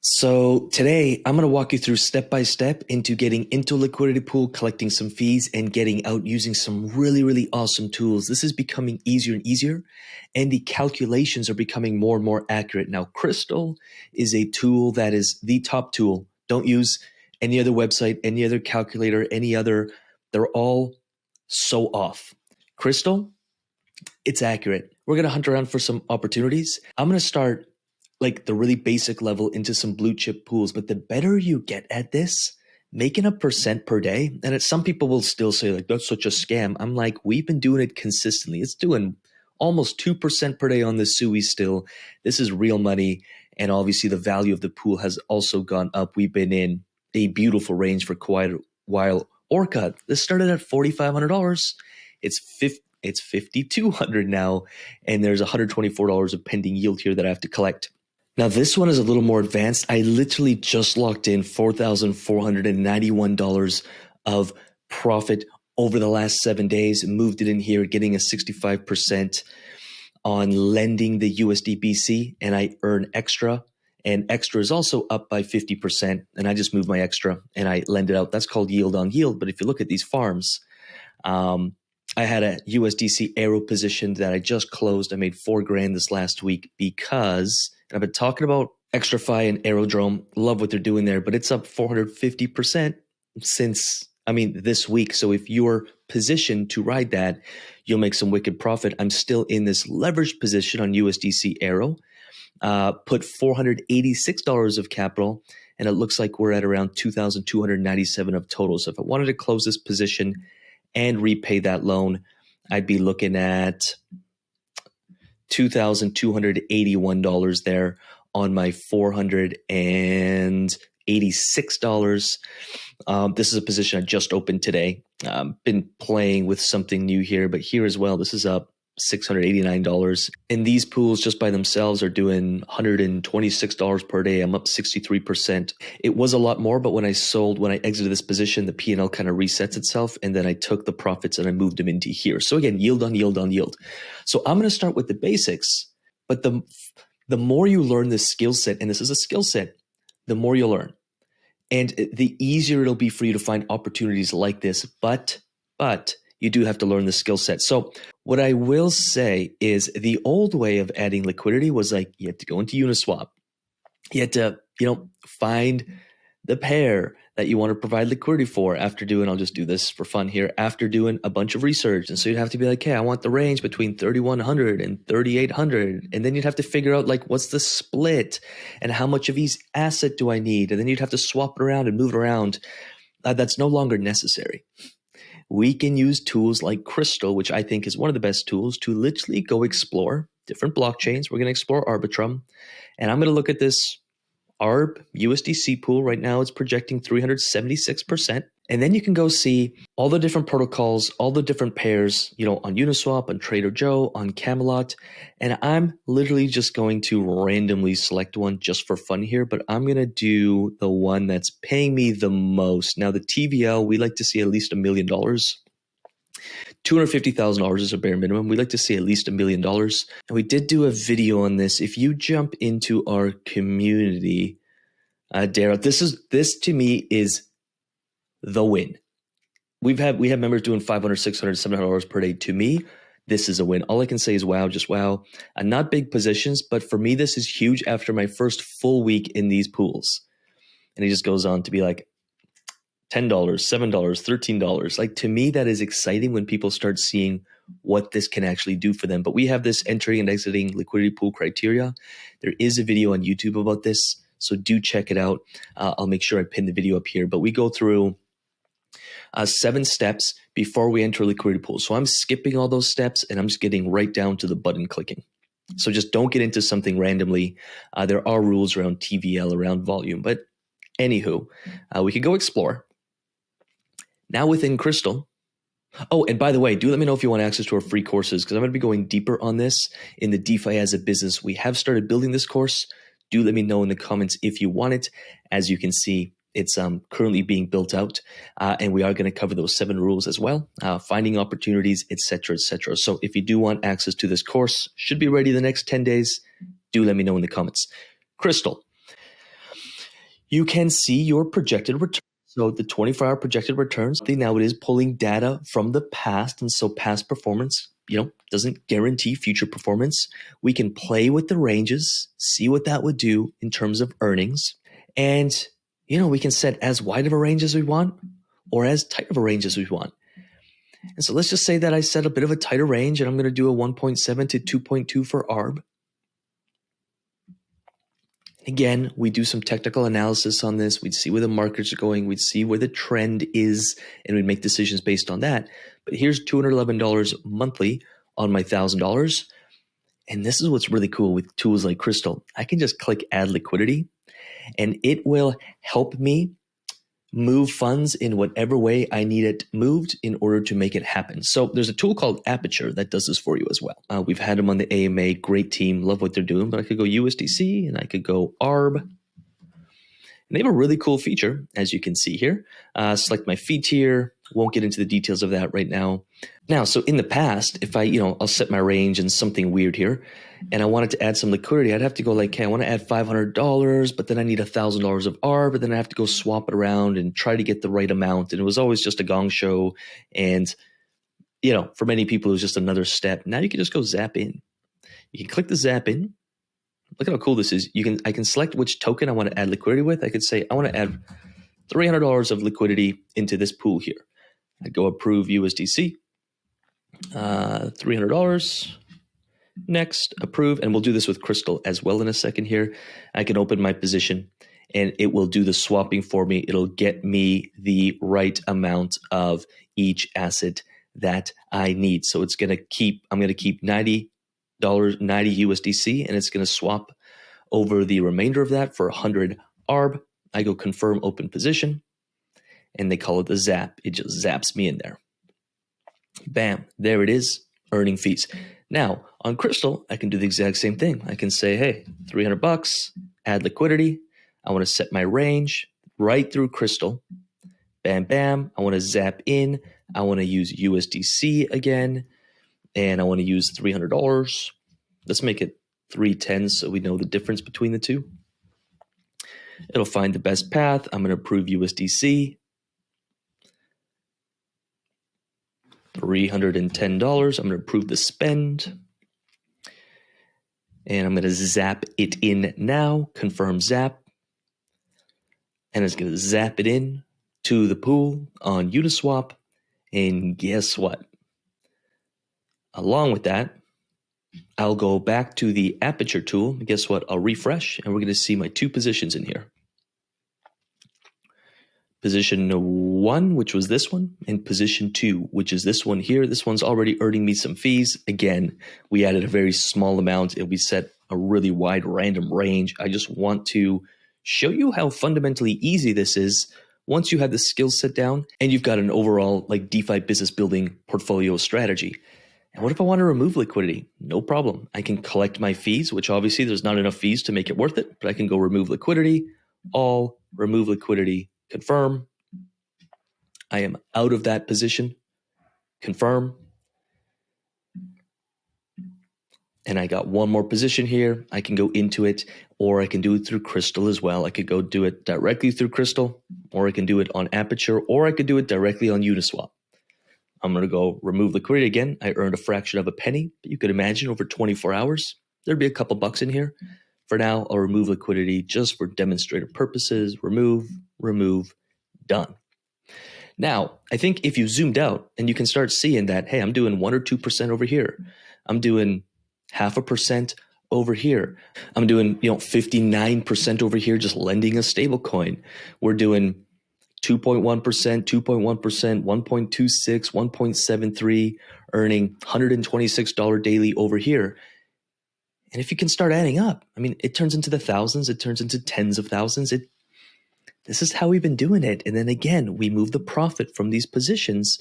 So today I'm going to walk you through step by step into getting into liquidity pool, collecting some fees, and getting out using some really awesome tools. This is becoming easier and easier, and the calculations are becoming more and more accurate. Now, Crystal is a tool that is the top tool. Don't use any other website, any other calculator, any other. They're all so off. Crystal, it's accurate. We're going to hunt around for some opportunities. I'm going to start like the really basic level into some blue chip pools. But the better you get at this, making a percent per day, and some people will still say like, that's such a scam. I'm like, we've been doing it consistently. It's doing almost 2% per day on the SUI still. This is real money. And obviously the value of the pool has also gone up. We've been in a beautiful range for quite a while. Orca, this started at $4,500. It's $5,200 now. And there's $124 of pending yield here that I have to collect. Now, this one is a little more advanced. I literally just locked in $4,491 of profit over the last 7 days, moved it in here, getting a 65% on lending the USDBC, and I earn extra. And extra is also up by 50%, and I just moved my extra and I lend it out. That's called yield on yield. But if you look at these farms, I had a USDC Arrow position that I just closed. I made $4,000 this last week because I've been talking about XtraFi and Aerodrome. Love what they're doing there, but it's up 450% since, this week. So if you're positioned to ride that, you'll make some wicked profit. I'm still in this leveraged position on USDC Arrow. Put $486 of capital, and it looks like we're at around $2,297 of total. So if I wanted to close this position and repay that loan, I'd be looking at $2,281 there on my $486. This is a position I just opened today. Been playing with something new here, but here as well, this is up $689. And these pools just by themselves are doing $126 per day. I'm up 63%. It was a lot more, but when I exited this position, the P&L kind of resets itself. And then I took the profits and I moved them into here. So again, yield on yield on yield. So I'm going to start with the basics, but the more you learn this skill set, and this is a skill set, the more you'll learn. And the easier it'll be for you to find opportunities like this. But you do have to learn the skill set. So what I will say is the old way of adding liquidity was like you had to go into Uniswap. You had to, find the pair that you want to provide liquidity for after doing, I'll just do this for fun here, after doing a bunch of research. And so you'd have to be like, hey, I want the range between 3,100 and 3,800. And then you'd have to figure out like, what's the split and how much of each asset do I need? And then you'd have to swap it around and move it around. That's no longer necessary. We can use tools like Crystal, which I think is one of the best tools, to literally go explore different blockchains. We're going to explore Arbitrum. And I'm going to look at this ARB USDC pool. Right now, it's projecting 376%. And then you can go see all the different protocols, all the different pairs, on Uniswap, on Trader Joe, on Camelot. And I'm literally just going to randomly select one just for fun here, but I'm going to do the one that's paying me the most. Now, the TVL, we like to see at least $1 million. $250,000 is a bare minimum. We like to see at least $1 million. And we did do a video on this. If you jump into our community, Daryl, this to me is the win. We have members doing $500, $600, $700 per day. To me, this is a win. All I can say is wow, just wow. Not big positions, but for me, this is huge after my first full week in these pools. And he just goes on to be like, $10, $7, $13. Like to me, that is exciting when people start seeing what this can actually do for them. But we have this entering and exiting liquidity pool criteria. There is a video on YouTube about this, so do check it out. I'll make sure I pin the video up here. But we go through 7 steps before we enter a liquidity pool. So I'm skipping all those steps and I'm just getting right down to the button clicking. So just don't get into something randomly. There are rules around TVL, around volume. But anywho, we could go explore. Now within Crystal, oh, and by the way, do let me know if you want access to our free courses because I'm going to be going deeper on this in the DeFi as a business. We have started building this course. Do let me know in the comments if you want it. As you can see, it's currently being built out, and we are going to cover those 7 rules as well, finding opportunities, etc., etc. So if you do want access to this course, should be ready the next 10 days. Do let me know in the comments. Crystal. you can see your projected return. So the 24-hour projected returns, now it is pulling data from the past. And so past performance, doesn't guarantee future performance. We can play with the ranges, see what that would do in terms of earnings. And, we can set as wide of a range as we want or as tight of a range as we want. And so let's just say that I set a bit of a tighter range and I'm going to do a 1.7 to 2.2 for ARB. Again, we do some technical analysis on this. We'd see where the markets are going. We'd see where the trend is, and we'd make decisions based on that. But here's $211 monthly on my $1,000. And this is what's really cool with tools like Crystal. I can just click add liquidity, and it will help me move funds in whatever way I need it moved in order to make it happen. So there's a tool called Aperture that does this for you as well. We've had them on the AMA, great team, love what they're doing, but I could go USDC and I could go ARB. And they have a really cool feature, as you can see here. Select my fee tier. Won't get into the details of that right now. Now, so in the past, if I'll set my range and something weird here, and I wanted to add some liquidity, I'd have to go like, hey, I want to add $500, but then I need $1,000 of ARB, but then I have to go swap it around and try to get the right amount. And it was always just a gong show. And, for many people, it was just another step. Now you can just go zap in. You can click the zap in. Look at how cool this is. I can select which token I want to add liquidity with. I could say, I want to add $300 of liquidity into this pool here. I'd go approve USDC, $300. Next, approve, and we'll do this with Crystal as well in a second here. I can open my position and it will do the swapping for me. It'll get me the right amount of each asset that I need. So I'm going to keep $90 USDC, and it's going to swap over the remainder of that for 100 ARB. I go confirm open position, and they call it the zap. It just zaps me in there. Bam, there it is, earning fees. Now, on Crystal, I can do the exact same thing. I can say, hey, $300, add liquidity. I want to set my range right through Crystal. Bam, bam. I want to zap in. I want to use USDC again, and I want to use $300. Let's make it 310 so we know the difference between the two. It'll find the best path. I'm going to approve USDC. $310. I'm going to approve the spend. And I'm going to zap it in now. Confirm zap. And it's going to zap it in to the pool on Uniswap. And guess what? Along with that, I'll go back to the Aperture tool. Guess what? I'll refresh, and we're going to see my two positions in here. Position 1, which was this one, and position 2, which is this one here. This one's already earning me some fees. Again, we added a very small amount, and we set a really wide random range. I just want to show you how fundamentally easy this is once you have the skill set down and you've got an overall like DeFi business building portfolio strategy. And what if I want to remove liquidity? No problem. I can collect my fees, which obviously there's not enough fees to make it worth it, but I can go remove liquidity, all remove liquidity, confirm. I am out of that position, confirm. And I got one more position here. I can go into it, or I can do it through Crystal as well. I could go do it directly through Crystal, or I can do it on Aperture, or I could do it directly on Uniswap. I'm going to go remove liquidity again. I earned a fraction of a penny, but you could imagine over 24 hours, there'd be a couple bucks in here. For now, I'll remove liquidity just for demonstrative purposes. Remove, done. Now, I think if you zoomed out and you can start seeing that, hey, I'm doing 1 or 2% over here. I'm doing 0.5% over here. I'm doing 59% over here just lending a stable coin. We're doing 2.1%, 2.1%, 1.26, 1.73, earning $126 daily over here. And if you can start adding up, I mean, it turns into the thousands, it turns into tens of thousands. This is how we've been doing it. And then again, we move the profit from these positions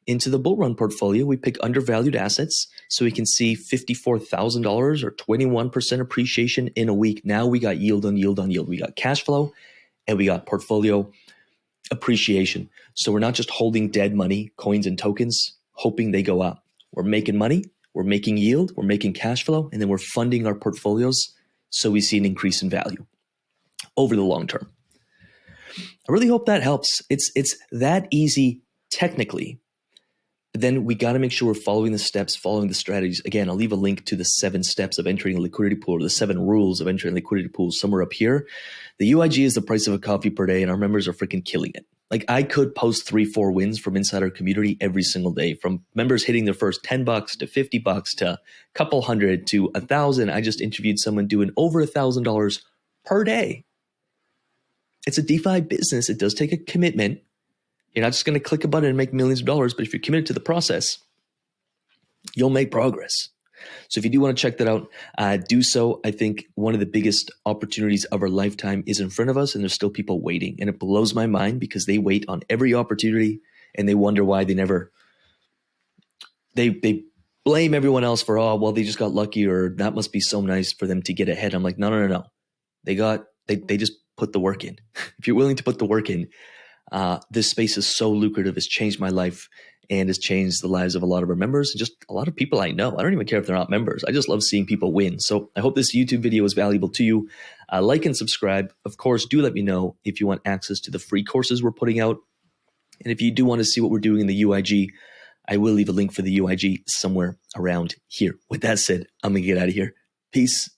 into the bull run portfolio. We pick undervalued assets so we can see $54,000 or 21% appreciation in a week. Now we got yield on yield on yield. We got cash flow and we got portfolio appreciation. So we're not just holding dead money, coins and tokens, hoping they go up. We're making money, we're making yield, we're making cash flow, and then we're funding our portfolios so we see an increase in value over the long term. I really hope that helps. It's that easy technically. But then we got to make sure we're following the steps, following the strategies. Again, I'll leave a link to the 7 steps of entering a liquidity pool, or the 7 rules of entering a liquidity pool somewhere up here. The UIG is the price of a coffee per day, and our members are freaking killing it. Like, I could post 3-4 wins from inside our community every single day, from members hitting their first $10 to $50 to a couple hundred to 1,000. I just interviewed someone doing over $1,000 per day. It's a DeFi business. It does take a commitment. You're not just going to click a button and make millions of dollars, but if you're committed to the process, you'll make progress. So if you do want to check that out, do so. I think one of the biggest opportunities of our lifetime is in front of us, and there's still people waiting. And it blows my mind because they wait on every opportunity and they wonder why they never, they blame everyone else for, oh, well, they just got lucky, or that must be so nice for them to get ahead. I'm like, no. They just put the work in. If you're willing to put the work in, this space is so lucrative. It's changed my life and has changed the lives of a lot of our members and just a lot of people I know. I don't even care if they're not members. I just love seeing people win. So I hope this YouTube video is valuable to you. Like and subscribe. Of course, do let me know if you want access to the free courses we're putting out. And if you do want to see what we're doing in the UIG, I will leave a link for the UIG somewhere around here. With that said, I'm going to get out of here. Peace.